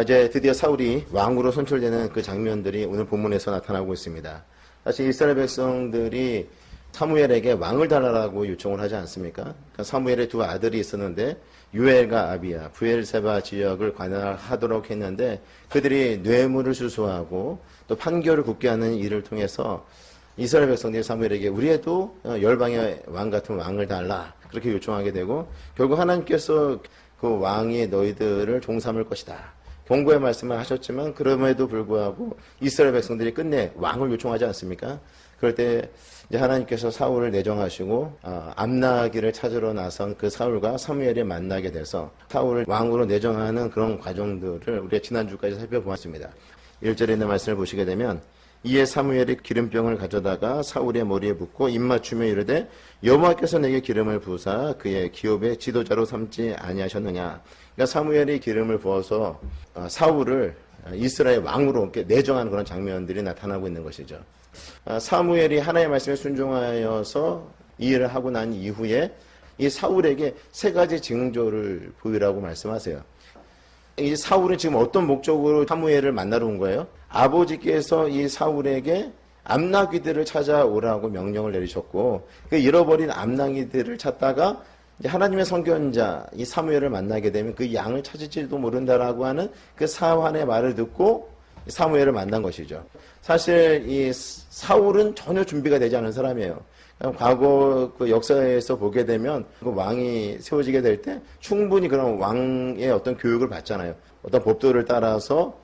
이제 드디어 사울이 왕으로 선출되는 그 장면들이 오늘 본문에서 나타나고 있습니다. 사실 이스라엘 백성들이 사무엘에게 왕을 달라고 요청을 하지 않습니까? 그러니까 사무엘의 두 아들이 있었는데 유엘과 아비야, 브엘세바 지역을 관할하도록 했는데 그들이 뇌물을 수수하고 또 판결을 굳게 하는 일을 통해서 이스라엘 백성들이 사무엘에게 우리에도 열방의 왕 같은 왕을 달라 그렇게 요청하게 되고 결국 하나님께서 그 왕이 너희들을 종삼을 것이다. 경고의 말씀을 하셨지만 그럼에도 불구하고 이스라엘 백성들이 끝내 왕을 요청하지 않습니까? 그럴 때 이제 하나님께서 사울을 내정하시고 암나기를 찾으러 나선 그 사울과 사무엘이 만나게 돼서 사울을 왕으로 내정하는 그런 과정들을 우리가 지난주까지 살펴보았습니다. 1절에 있는 말씀을 보시게 되면 이에 사무엘이 기름병을 가져다가 사울의 머리에 붓고 입맞추며 이르되 여호와께서 내게 기름을 부으사 그의 기업의 지도자로 삼지 아니하셨느냐. 그러니까 사무엘이 기름을 부어서 사울을 이스라엘 왕으로 이렇게 내정하는 그런 장면들이 나타나고 있는 것이죠. 사무엘이 하나님의 말씀에 순종하여서 이 일을 하고 난 이후에 이 사울에게 세 가지 징조를 보이라고 말씀하세요. 이 사울은 지금 어떤 목적으로 사무엘을 만나러 온 거예요? 아버지께서 이 사울에게 암나귀들을 찾아오라고 명령을 내리셨고 그 잃어버린 암나귀들을 찾다가 이제 하나님의 선견자 이 사무엘을 만나게 되면 그 양을 찾을지도 모른다라고 하는 그 사환의 말을 듣고 사무엘을 만난 것이죠. 사실 이 사울은 전혀 준비가 되지 않은 사람이에요. 과거 그 역사에서 보게 되면 그 왕이 세워지게 될 때 충분히 그런 왕의 어떤 교육을 받잖아요. 어떤 법도를 따라서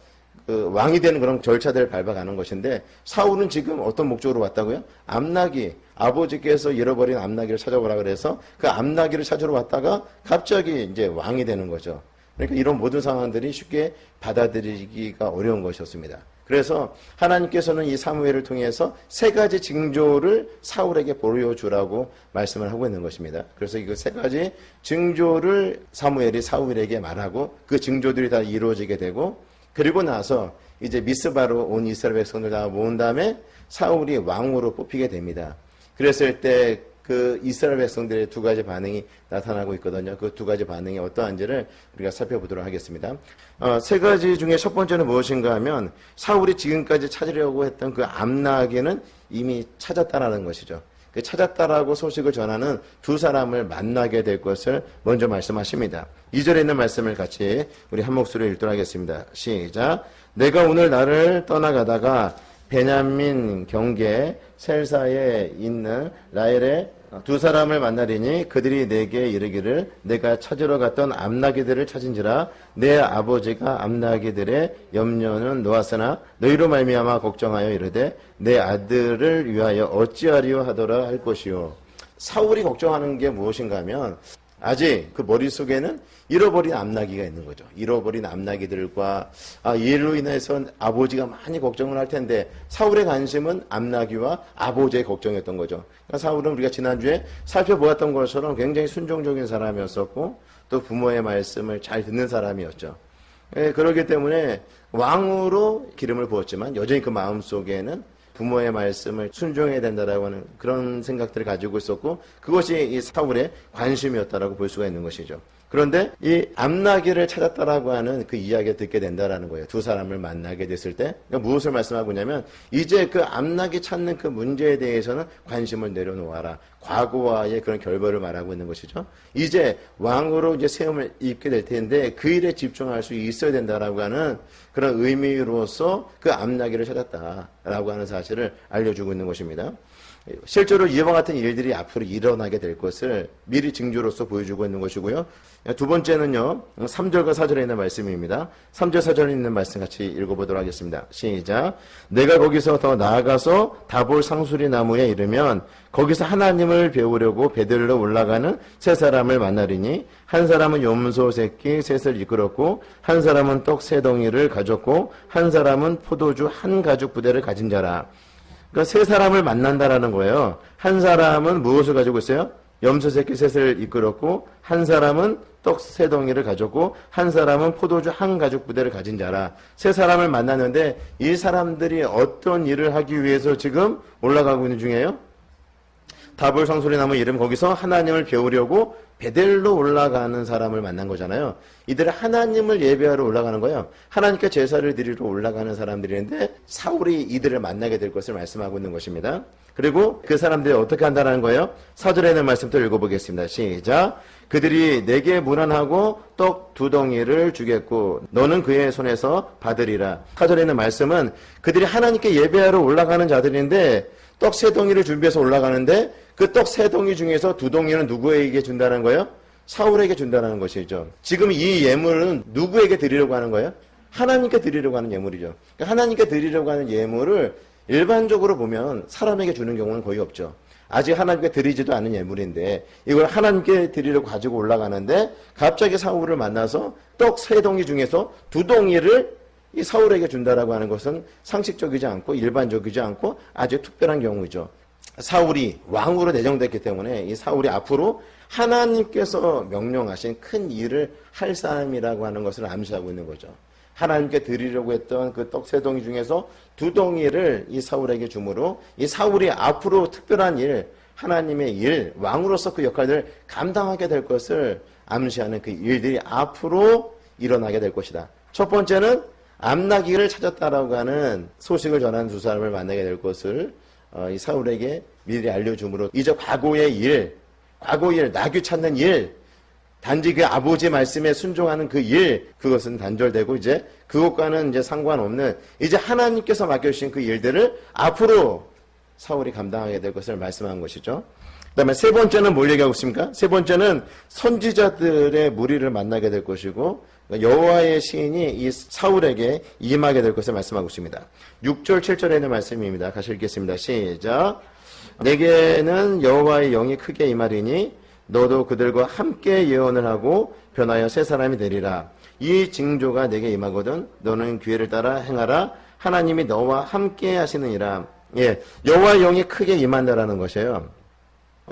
그 왕이 되는 그런 절차들을 밟아가는 것인데 사울은 지금 어떤 목적으로 왔다고요? 암나귀, 아버지께서 잃어버린 암나귀를 찾아오라 그래서 그 암나귀를 찾으러 왔다가 갑자기 이제 왕이 되는 거죠. 그러니까 이런 모든 상황들이 쉽게 받아들이기가 어려운 것이었습니다. 그래서 하나님께서는 이 사무엘을 통해서 세 가지 징조를 사울에게 보여주라고 말씀을 하고 있는 것입니다. 그래서 이 세 가지 징조를 사무엘이 사울에게 말하고 그 징조들이 다 이루어지게 되고 그리고 나서 이제 미스바로 온 이스라엘 백성들 다 모은 다음에 사울이 왕으로 뽑히게 됩니다. 그랬을 때 그 이스라엘 백성들의 두 가지 반응이 나타나고 있거든요. 그 두 가지 반응이 어떠한지를 우리가 살펴보도록 하겠습니다. 세 가지 중에 첫 번째는 무엇인가 하면 사울이 지금까지 찾으려고 했던 그 암나귀는 이미 찾았다라는 것이죠. 그 찾았다라고 소식을 전하는 두 사람을 만나게 될 것을 먼저 말씀하십니다. 2절에 있는 말씀을 같이 우리 한 목소리로 읽도록 하겠습니다. 시작. 내가 오늘 나를 떠나가다가 베냐민 경계 셀사에 있는 라헬의 두 사람을 만나리니 그들이 내게 이르기를 내가 찾으러 갔던 암나귀들을 찾은지라 내 아버지가 암나귀들의 염려는 놓았으나 너희로 말미암아 걱정하여 이르되 내 아들을 위하여 어찌하리요 하더라 할 것이요. 사울이 걱정하는 게 무엇인가 하면 아직 그 머릿속에는 잃어버린 암나귀가 있는 거죠. 잃어버린 암나귀들과 이 일로 인해서 아버지가 많이 걱정을 할 텐데 사울의 관심은 암나귀와 아버지의 걱정이었던 거죠. 그러니까 사울은 우리가 지난주에 살펴보았던 것처럼 굉장히 순종적인 사람이었었고 또 부모의 말씀을 잘 듣는 사람이었죠. 그렇기 때문에 왕으로 기름을 부었지만 여전히 그 마음속에는 부모의 말씀을 순종해야 된다라고 하는 그런 생각들을 가지고 있었고 그것이 이 사울의 관심이었다라고 볼 수가 있는 것이죠. 그런데 이 암나귀를 찾았다라고 하는 그 이야기를 듣게 된다라는 거예요. 두 사람을 만나게 됐을 때 그러니까 무엇을 말씀하고 있냐면 이제 그 암나귀 찾는 그 문제에 대해서는 관심을 내려놓아라. 과거와의 그런 결별을 말하고 있는 것이죠. 이제 왕으로 이제 세움을 입게 될 텐데 그 일에 집중할 수 있어야 된다라고 하는 그런 의미로서 그 암나귀를 찾았다라고 하는 사실을 알려주고 있는 것입니다. 실제로 이와 같은 일들이 앞으로 일어나게 될 것을 미리 징조로서 보여주고 있는 것이고요. 두 번째는요. 3절과 4절에 있는 말씀입니다. 3절 4절에 있는 말씀 같이 읽어보도록 하겠습니다. 시작. 내가 거기서 더 나아가서 다볼 상수리 나무에 이르면 거기서 하나님을 배우려고 베들로 올라가는 세 사람을 만나리니 한 사람은 염소 새끼 셋을 이끌었고 한 사람은 떡 세 덩이를 가졌고 한 사람은 포도주 한 가죽 부대를 가진 자라. 그러니까 세 사람을 만난다라는 거예요. 한 사람은 무엇을 가지고 있어요? 염소 새끼 셋을 이끌었고 한 사람은 떡 세 덩이를 가졌고 한 사람은 포도주 한 가죽 부대를 가진 자라. 세 사람을 만났는데 이 사람들이 어떤 일을 하기 위해서 지금 올라가고 있는 중이에요? 다볼 상소리 나무 이름 거기서 하나님을 배우려고 베델로 올라가는 사람을 만난 거잖아요. 이들은 하나님을 예배하러 올라가는 거예요. 하나님께 제사를 드리러 올라가는 사람들인데 사울이 이들을 만나게 될 것을 말씀하고 있는 것입니다. 그리고 그 사람들이 어떻게 한다는 거예요? 4절에 있는 말씀도 읽어보겠습니다. 시작. 그들이 내게 문안하고 떡 2덩이를 주겠고 너는 그의 손에서 받으리라. 4절에 있는 말씀은 그들이 하나님께 예배하러 올라가는 자들인데 떡 3덩이를 준비해서 올라가는데 그 떡 3덩이 중에서 2덩이는 누구에게 준다는 거예요? 사울에게 준다는 것이죠. 지금 이 예물은 누구에게 드리려고 하는 거예요? 하나님께 드리려고 하는 예물이죠. 그러니까 하나님께 드리려고 하는 예물을 일반적으로 보면 사람에게 주는 경우는 거의 없죠. 아직 하나님께 드리지도 않은 예물인데 이걸 하나님께 드리려고 가지고 올라가는데 갑자기 사울을 만나서 떡 3덩이 중에서 2덩이를 이 사울에게 준다라고 하는 것은 상식적이지 않고 일반적이지 않고 아주 특별한 경우죠. 사울이 왕으로 내정됐기 때문에 이 사울이 앞으로 하나님께서 명령하신 큰 일을 할 사람이라고 하는 것을 암시하고 있는 거죠. 하나님께 드리려고 했던 그 떡 3덩이 중에서 2덩이를 이 사울에게 주므로 이 사울이 앞으로 특별한 일, 하나님의 일, 왕으로서 그 역할을 감당하게 될 것을 암시하는 그 일들이 앞으로 일어나게 될 것이다. 첫 번째는 암나기를 찾았다라고 하는 소식을 전한 2사람을 만나게 될 것을 이 사울에게 미리 알려주므로 이제 과거의 일, 나귀 찾는 일, 단지 그 아버지 말씀에 순종하는 그 일, 그것은 단절되고 이제 그것과는 이제 상관없는 이제 하나님께서 맡겨주신 그 일들을 앞으로 사울이 감당하게 될 것을 말씀한 것이죠. 그 다음에 3번째는 뭘 얘기하고 있습니까? 3번째는 선지자들의 무리를 만나게 될 것이고 여호와의 시인이 이 사울에게 임하게 될 것을 말씀하고 있습니다. 6절 7절에 있는 말씀입니다. 같이 읽겠습니다. 시작. 내게는 여호와의 영이 크게 임하리니 너도 그들과 함께 예언을 하고 변하여 새 사람이 되리라. 이 징조가 내게 임하거든 너는 기회를 따라 행하라. 하나님이 너와 함께 하시느니라. 예, 여호와의 영이 크게 임한다라는 것이에요.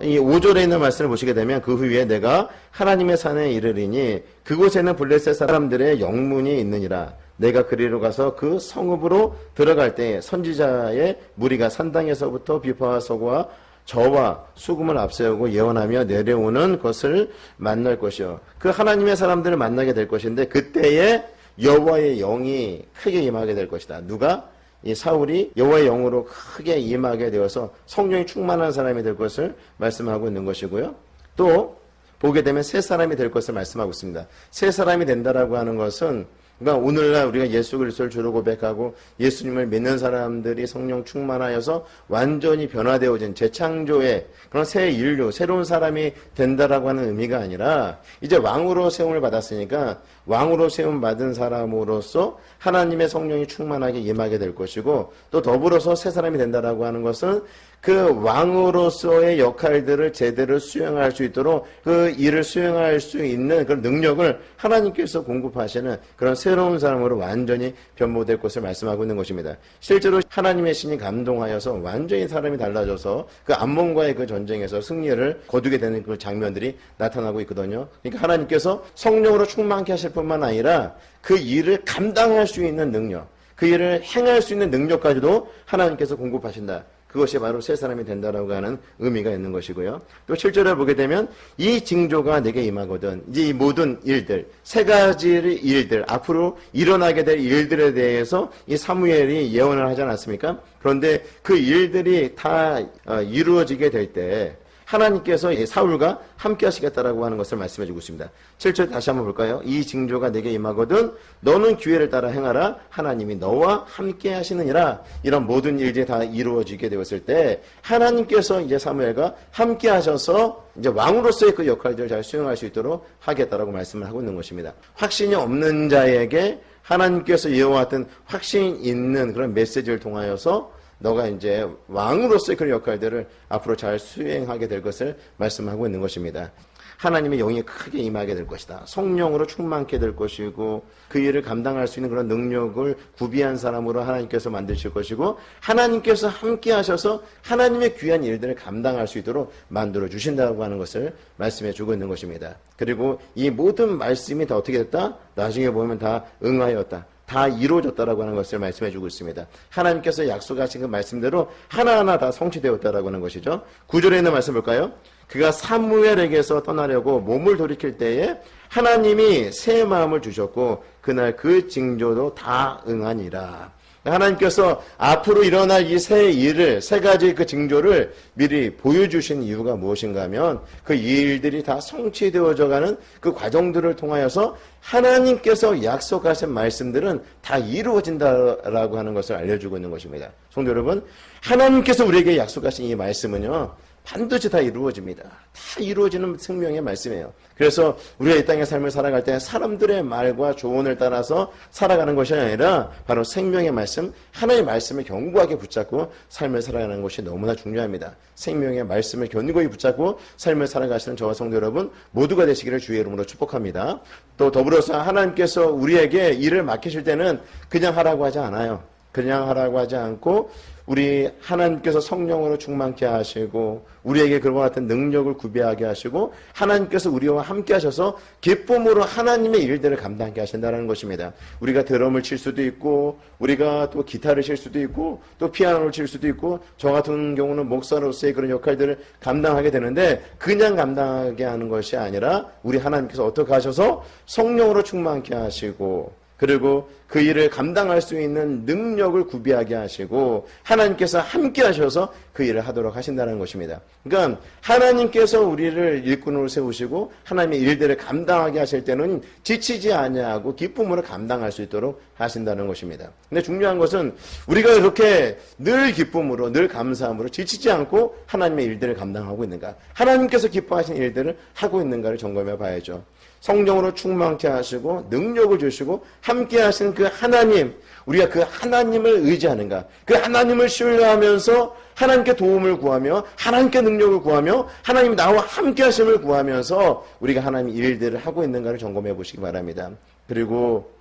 이 5절에 있는 말씀을 보시게 되면 그 후에 내가 하나님의 산에 이르리니 그곳에는 블레셋 사람들의 영문이 있느니라. 내가 그리로 가서 그 성읍으로 들어갈 때 선지자의 무리가 산당에서부터 비파와 서구와 저와 수금을 앞세우고 예언하며 내려오는 것을 만날 것이요. 그 하나님의 사람들을 만나게 될 것인데 그때에 여호와의 영이 크게 임하게 될 것이다. 누가? 이 사울이 여호와의 영으로 크게 임하게 되어서 성령이 충만한 사람이 될 것을 말씀하고 있는 것이고요. 또 보게 되면 새 사람이 될 것을 말씀하고 있습니다. 새 사람이 된다라고 하는 것은 그러니까 오늘날 우리가 예수 그리스도를 주로 고백하고 예수님을 믿는 사람들이 성령 충만하여서 완전히 변화되어진 재창조의 그런 새 인류, 새로운 사람이 된다라고 하는 의미가 아니라 이제 왕으로 세움을 받았으니까 왕으로 세움 받은 사람으로서 하나님의 성령이 충만하게 임하게 될 것이고 또 더불어서 새 사람이 된다라고 하는 것은 그 왕으로서의 역할들을 제대로 수행할 수 있도록 그 일을 수행할 수 있는 그런 능력을 하나님께서 공급하시는 그런 새로운 사람으로 완전히 변모될 것을 말씀하고 있는 것입니다. 실제로 하나님의 신이 감동하여서 완전히 사람이 달라져서 그 암몬과의 그 전쟁에서 승리를 거두게 되는 그 장면들이 나타나고 있거든요. 그러니까 하나님께서 성령으로 충만케 하실 뿐만 아니라 그 일을 감당할 수 있는 능력, 그 일을 행할 수 있는 능력까지도 하나님께서 공급하신다. 그것이 바로 새 사람이 된다라고 하는 의미가 있는 것이고요. 또 7절을 보게 되면 이 징조가 내게 임하거든. 이제 이 모든 일들, 3가지 일들, 앞으로 일어나게 될 일들에 대해서 이 사무엘이 예언을 하지 않았습니까? 그런데 그 일들이 다 이루어지게 될 때 하나님께서 사울과 함께 하시겠다라고 하는 것을 말씀해 주고 있습니다. 7절 다시 한번 볼까요? 이 징조가 내게 임하거든 너는 기회를 따라 행하라. 하나님이 너와 함께 하시느니라. 이런 모든 일들이 다 이루어지게 되었을 때 하나님께서 이제 사무엘과 함께 하셔서 이제 왕으로서의 그 역할들을 잘 수행할 수 있도록 하겠다라고 말씀을 하고 있는 것입니다. 확신이 없는 자에게 하나님께서 예언했던 확신 있는 그런 메시지를 통하여서 너가 이제 왕으로서의 그런 역할들을 앞으로 잘 수행하게 될 것을 말씀하고 있는 것입니다. 하나님의 영이 크게 임하게 될 것이다. 성령으로 충만케 될 것이고 그 일을 감당할 수 있는 그런 능력을 구비한 사람으로 하나님께서 만드실 것이고 하나님께서 함께 하셔서 하나님의 귀한 일들을 감당할 수 있도록 만들어 주신다고 하는 것을 말씀해 주고 있는 것입니다. 그리고 이 모든 말씀이 다 어떻게 됐다? 나중에 보면 다 응하였다. 다 이루어졌다라고 하는 것을 말씀해 주고 있습니다. 하나님께서 약속하신 그 말씀대로 하나하나 다 성취되었다라고 하는 것이죠. 9절에 있는 말씀 볼까요? 그가 사무엘에게서 떠나려고 몸을 돌이킬 때에 하나님이 새 마음을 주셨고 그날 그 징조도 다 응하니라. 하나님께서 앞으로 일어날 이 새 일을, 세 가지 그 징조를 미리 보여주신 이유가 무엇인가 하면 그 일들이 다 성취되어져 가는 그 과정들을 통하여서 하나님께서 약속하신 말씀들은 다 이루어진다라고 하는 것을 알려주고 있는 것입니다. 성도 여러분, 하나님께서 우리에게 약속하신 이 말씀은요, 반드시 다 이루어집니다. 다 이루어지는 생명의 말씀이에요. 그래서 우리가 이 땅의 삶을 살아갈 때 사람들의 말과 조언을 따라서 살아가는 것이 아니라 바로 생명의 말씀, 하나님의 말씀을 견고하게 붙잡고 삶을 살아가는 것이 너무나 중요합니다. 생명의 말씀을 견고히 붙잡고 삶을 살아가시는 저와 성도 여러분 모두가 되시기를 주의 이름으로 축복합니다. 또 더불어서 하나님께서 우리에게 일을 맡기실 때는 그냥 하라고 하지 않아요. 그냥 하라고 하지 않고 우리 하나님께서 성령으로 충만케 하시고 우리에게 그와 같은 능력을 구비하게 하시고 하나님께서 우리와 함께 하셔서 기쁨으로 하나님의 일들을 감당하게 하신다는 것입니다. 우리가 드럼을 칠 수도 있고 우리가 또 기타를 칠 수도 있고 또 피아노를 칠 수도 있고 저 같은 경우는 목사로서의 그런 역할들을 감당하게 되는데 그냥 감당하게 하는 것이 아니라 우리 하나님께서 어떻게 하셔서 성령으로 충만케 하시고 그리고 그 일을 감당할 수 있는 능력을 구비하게 하시고 하나님께서 함께 하셔서 그 일을 하도록 하신다는 것입니다. 그러니까 하나님께서 우리를 일꾼으로 세우시고 하나님의 일들을 감당하게 하실 때는 지치지 아니하고 기쁨으로 감당할 수 있도록 하신다는 것입니다. 근데 중요한 것은 우리가 이렇게 늘 기쁨으로 늘 감사함으로 지치지 않고 하나님의 일들을 감당하고 있는가, 하나님께서 기뻐하신 일들을 하고 있는가를 점검해 봐야죠. 성령으로 충만케 하시고 능력을 주시고 함께 하신 그 하나님, 우리가 그 하나님을 의지하는가, 그 하나님을 신뢰하면서 하나님께 도움을 구하며 하나님께 능력을 구하며 하나님 나와 함께 하심을 구하면서 우리가 하나님의 일들을 하고 있는가를 점검해 보시기 바랍니다. 그리고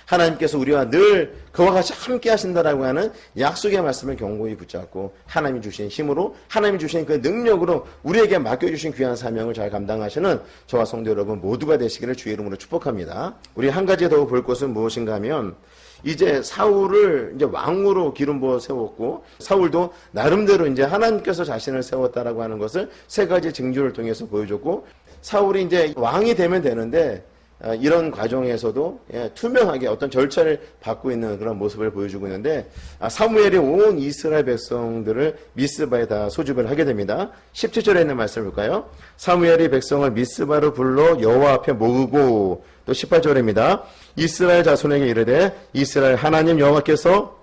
하나님께서 우리와 늘 그와 같이 함께 하신다라고 하는 약속의 말씀을 견고히 붙잡고 하나님이 주신 힘으로 하나님이 주신 그 능력으로 우리에게 맡겨주신 귀한 사명을 잘 감당하시는 저와 성도 여러분 모두가 되시기를 주의 이름으로 축복합니다. 우리 한 가지 더 볼 것은 무엇인가 하면 이제 사울을 이제 왕으로 기름 부어 세웠고 사울도 나름대로 이제 하나님께서 자신을 세웠다라고 하는 것을 세 가지 징조를 통해서 보여줬고 사울이 이제 왕이 되면 되는데 이런 과정에서도 투명하게 어떤 절차를 밟고 있는 그런 모습을 보여주고 있는데 사무엘이 온 이스라엘 백성들을 미스바에 다 소집을 하게 됩니다. 17절에 있는 말씀을 볼까요? 사무엘이 백성을 미스바로 불러 여호와 앞에 모으고 또 18절입니다. 이스라엘 자손에게 이르되 이스라엘 하나님 여호와께서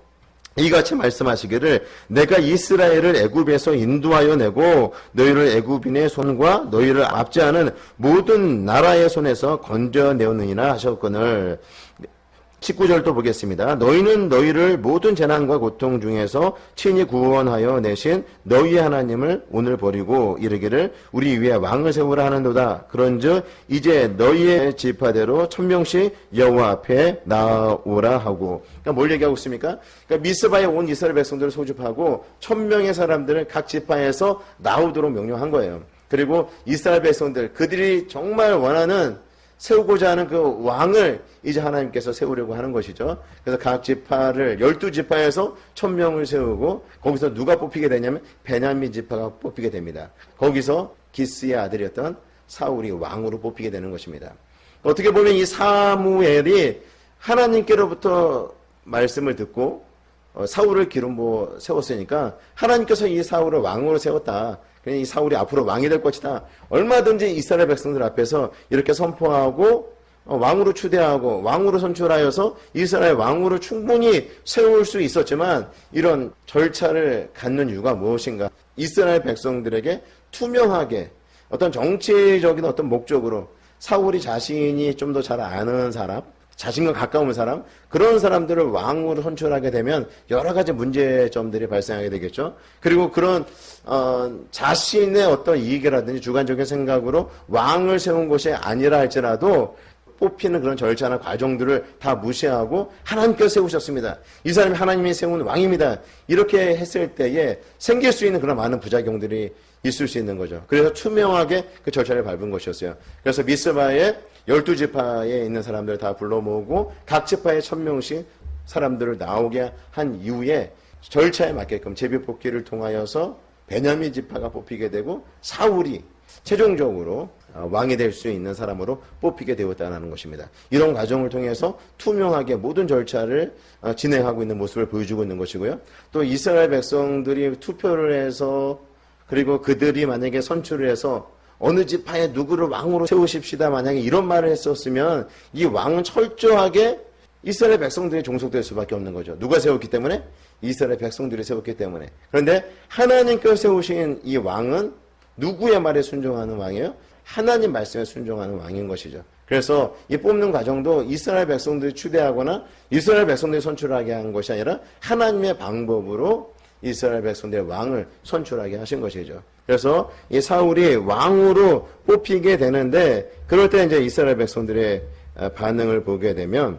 이같이 말씀하시기를 내가 이스라엘을 애굽에서 인도하여 내고 너희를 애굽인의 손과 너희를 압제하는 모든 나라의 손에서 건져내었느니라 하셨거늘. 19절도 보겠습니다. 너희는 너희를 모든 재난과 고통 중에서 친히 구원하여 내신 너희의 하나님을 오늘 버리고 이르기를 우리 위에 왕을 세우라 하는도다. 그런즉 이제 너희의 지파대로 1000명씩 여호와 앞에 나오라 하고. 그러니까 뭘 얘기하고 있습니까? 그러니까 미스바에 온 이스라엘 백성들을 소집하고 1000명의 사람들을 각 지파에서 나오도록 명령한 거예요. 그리고 이스라엘 백성들 그들이 정말 원하는 세우고자 하는 그 왕을 이제 하나님께서 세우려고 하는 것이죠. 그래서 각 지파를 12지파에서 1000명을 세우고 거기서 누가 뽑히게 되냐면 베냐민 지파가 뽑히게 됩니다. 거기서 기스의 아들이었던 사울이 왕으로 뽑히게 되는 것입니다. 어떻게 보면 이 사무엘이 하나님께로부터 말씀을 듣고 사울을 기름 부어 세웠으니까 하나님께서 이 사울을 왕으로 세웠다. 이 사울이 앞으로 왕이 될 것이다. 얼마든지 이스라엘 백성들 앞에서 이렇게 선포하고 왕으로 추대하고 왕으로 선출하여서 이스라엘 왕으로 충분히 세울 수 있었지만 이런 절차를 갖는 이유가 무엇인가? 이스라엘 백성들에게 투명하게 어떤 정치적인 어떤 목적으로 사울이 자신이 좀 더 잘 아는 사람, 자신과 가까운 사람, 그런 사람들을 왕으로 선출하게 되면 여러 가지 문제점들이 발생하게 되겠죠. 그리고 그런 자신의 어떤 이익이라든지 주관적인 생각으로 왕을 세운 것이 아니라 할지라도 뽑히는 그런 절차나 과정들을 다 무시하고 하나님께서 세우셨습니다. 이 사람이 하나님이 세운 왕입니다. 이렇게 했을 때에 생길 수 있는 그런 많은 부작용들이 있을 수 있는 거죠. 그래서 투명하게 그 절차를 밟은 것이었어요. 그래서 미스바에 12지파에 있는 사람들을 다 불러 모으고 각 지파에 1000명씩 사람들을 나오게 한 이후에 절차에 맞게끔 제비뽑기를 통하여서 베냐민 지파가 뽑히게 되고 사울이 최종적으로 왕이 될 수 있는 사람으로 뽑히게 되었다는 것입니다. 이런 과정을 통해서 투명하게 모든 절차를 진행하고 있는 모습을 보여주고 있는 것이고요. 또 이스라엘 백성들이 투표를 해서 그리고 그들이 만약에 선출을 해서 어느 지파에 누구를 왕으로 세우십시다 만약에 이런 말을 했었으면 이 왕은 철저하게 이스라엘 백성들이 종속될 수밖에 없는 거죠. 누가 세웠기 때문에? 이스라엘 백성들이 세웠기 때문에. 그런데 하나님께서 세우신 이 왕은 누구의 말에 순종하는 왕이에요? 하나님 말씀에 순종하는 왕인 것이죠. 그래서 이 뽑는 과정도 이스라엘 백성들이 추대하거나 이스라엘 백성들이 선출하게 한 것이 아니라 하나님의 방법으로 이스라엘 백성들의 왕을 선출하게 하신 것이죠. 그래서 이 사울이 왕으로 뽑히게 되는데 그럴 때 이제 이스라엘 백성들의 반응을 보게 되면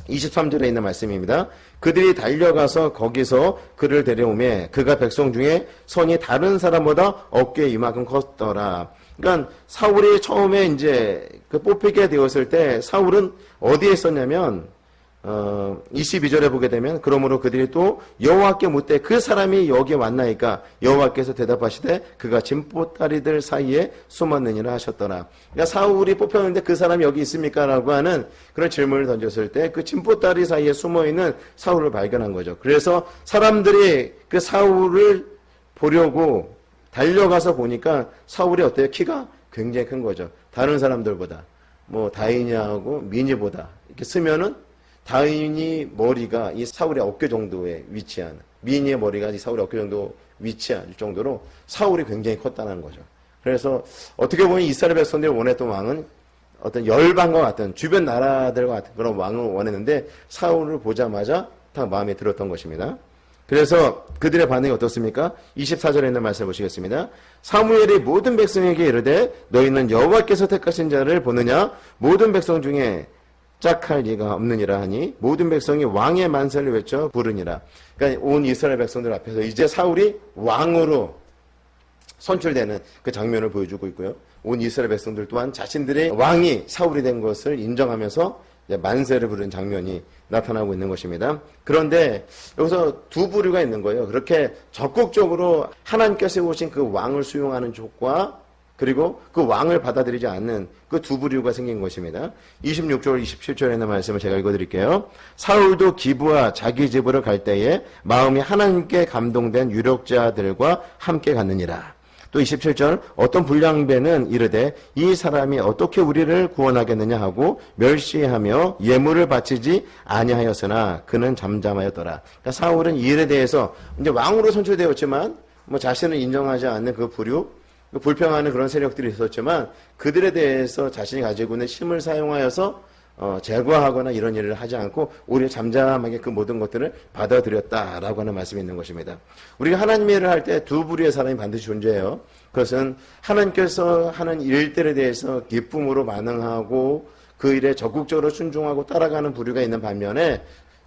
23절에 있는 말씀입니다. 그들이 달려가서 거기서 그를 데려오매 그가 백성 중에 손이 다른 사람보다 어깨에 이만큼 컸더라. 그러니까 사울이 처음에 이제 그 뽑히게 되었을 때 사울은 어디에 있었냐면 22절에 보게 되면 그러므로 그들이 또 여호와께 묻되 그 사람이 여기에 왔나이까 여호와께서 대답하시되 그가 진보다리들 사이에 숨었느니라 하셨더라. 그러니까 사울이 뽑혔는데 그 사람이 여기 있습니까? 라고 하는 그런 질문을 던졌을 때 그 진보다리 사이에 숨어있는 사울을 발견한 거죠. 그래서 사람들이 그 사울을 보려고 달려가서 보니까 사울이 어때요? 키가 굉장히 큰 거죠. 다른 사람들보다 뭐 다인이하고 미니보다 이렇게 쓰면은 다인이 머리가 이 사울의 어깨 정도에 위치한 미니의 머리가 이 사울의 어깨 정도 위치할 정도로 사울이 굉장히 컸다는 거죠. 그래서 어떻게 보면 이스라엘 백성들이 원했던 왕은 어떤 열방과 같은 주변 나라들과 같은 그런 왕을 원했는데 사울을 보자마자 다 마음에 들었던 것입니다. 그래서 그들의 반응이 어떻습니까? 24절에 있는 말씀을 보시겠습니다. 사무엘이 모든 백성에게 이르되 너희는 여호와께서 택하신 자를 보느냐 모든 백성 중에 짝할 리가 없느니라 하니 모든 백성이 왕의 만세를 외쳐 부르니라. 그러니까 온 이스라엘 백성들 앞에서 이제 사울이 왕으로 선출되는 그 장면을 보여주고 있고요. 온 이스라엘 백성들 또한 자신들의 왕이 사울이 된 것을 인정하면서 만세를 부르는 장면이 나타나고 있는 것입니다. 그런데 여기서 두 부류가 있는 거예요. 그렇게 적극적으로 하나님께서 세우신 그 왕을 수용하는 쪽과 그리고 그 왕을 받아들이지 않는 그 두 부류가 생긴 것입니다. 26절, 27절에 있는 말씀을 제가 읽어드릴게요. 사울도 기브와 자기 집으로 갈 때에 마음이 하나님께 감동된 유력자들과 함께 갔느니라. 또 27절 어떤 불량배는 이르되 이 사람이 어떻게 우리를 구원하겠느냐 하고 멸시하며 예물을 바치지 아니하였으나 그는 잠잠하였더라. 그러니까 사울은 이 일에 대해서 이제 왕으로 선출되었지만 뭐 자신을 인정하지 않는 그 부류 불평하는 그런 세력들이 있었지만 그들에 대해서 자신이 가지고 있는 힘을 사용하여서 제거하거나 이런 일을 하지 않고 오히려 잠잠하게 그 모든 것들을 받아들였다라고 하는 말씀이 있는 것입니다. 우리가 하나님의 일을 할 때 두 부류의 사람이 반드시 존재해요. 그것은 하나님께서 하는 일들에 대해서 기쁨으로 반응하고 그 일에 적극적으로 순종하고 따라가는 부류가 있는 반면에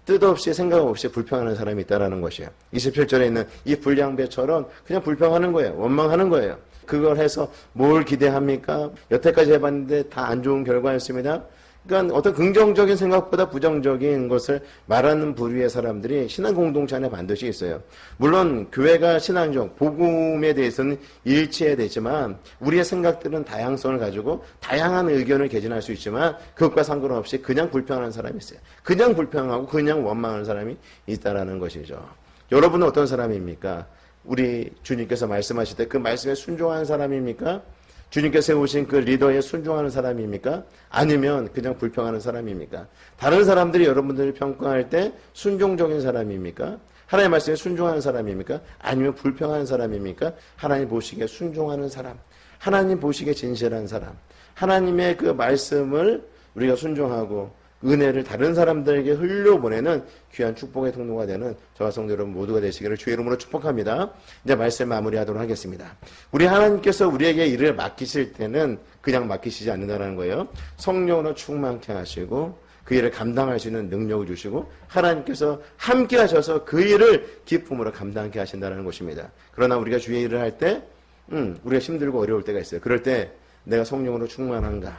뜻없이 생각 없이 불평하는 사람이 있다는 것이에요. 27절에 있는 이 불량배처럼 그냥 불평하는 거예요. 원망하는 거예요. 그걸 해서 뭘 기대합니까? 여태까지 해봤는데 다 안 좋은 결과였습니다. 그러니까 어떤 긍정적인 생각보다 부정적인 것을 말하는 부류의 사람들이 신앙 공동체 안에 반드시 있어요. 물론 교회가 신앙적, 복음에 대해서는 일치해야 되지만 우리의 생각들은 다양성을 가지고 다양한 의견을 개진할 수 있지만 그것과 상관없이 그냥 불평하는 사람이 있어요. 그냥 불평하고 그냥 원망하는 사람이 있다라는 것이죠. 여러분은 어떤 사람입니까? 우리 주님께서 말씀하실 때 그 말씀에 순종하는 사람입니까? 주님께서 세우신 그 리더에 순종하는 사람입니까? 아니면 그냥 불평하는 사람입니까? 다른 사람들이 여러분들을 평가할 때 순종적인 사람입니까? 하나님의 말씀에 순종하는 사람입니까? 아니면 불평하는 사람입니까? 하나님 보시기에 순종하는 사람, 하나님 보시기에 진실한 사람, 하나님의 그 말씀을 우리가 순종하고 은혜를 다른 사람들에게 흘려보내는 귀한 축복의 통로가 되는 저와 성도 여러분 모두가 되시기를 주의 이름으로 축복합니다. 이제 말씀 마무리하도록 하겠습니다. 우리 하나님께서 우리에게 일을 맡기실 때는 그냥 맡기시지 않는다는 거예요. 성령으로 충만케 하시고 그 일을 감당할 수 있는 능력을 주시고 하나님께서 함께 하셔서 그 일을 기쁨으로 감당케 하신다는 것입니다. 그러나 우리가 주의 일을 할 때 우리가 힘들고 어려울 때가 있어요. 그럴 때 내가 성령으로 충만한가?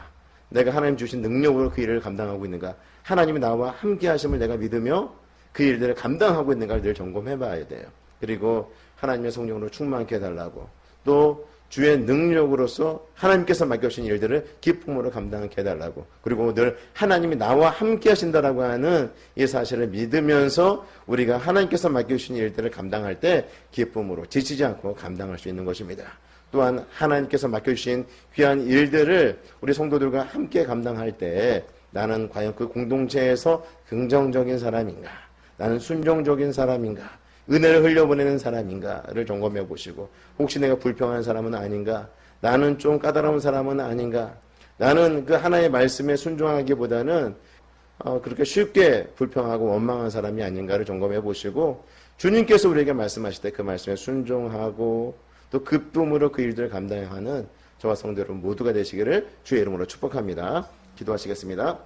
내가 하나님 주신 능력으로 그 일을 감당하고 있는가? 하나님이 나와 함께 하심을 내가 믿으며 그 일들을 감당하고 있는가를 늘 점검해 봐야 돼요. 그리고 하나님의 성령으로 충만케 해달라고, 또 주의 능력으로서 하나님께서 맡겨주신 일들을 기쁨으로 감당하게 해달라고, 그리고 늘 하나님이 나와 함께 하신다라고 하는 이 사실을 믿으면서 우리가 하나님께서 맡겨주신 일들을 감당할 때 기쁨으로 지치지 않고 감당할 수 있는 것입니다. 또한 하나님께서 맡겨주신 귀한 일들을 우리 성도들과 함께 감당할 때 나는 과연 그 공동체에서 긍정적인 사람인가? 나는 순종적인 사람인가? 은혜를 흘려보내는 사람인가를 점검해 보시고, 혹시 내가 불평한 사람은 아닌가? 나는 좀 까다로운 사람은 아닌가? 나는 그 하나의 말씀에 순종하기보다는 그렇게 쉽게 불평하고 원망한 사람이 아닌가를 점검해 보시고, 주님께서 우리에게 말씀하실 때 그 말씀에 순종하고 또 기쁨으로 그 일들을 감당하는 저와 성도 여러분 모두가 되시기를 주의 이름으로 축복합니다. 기도하시겠습니다.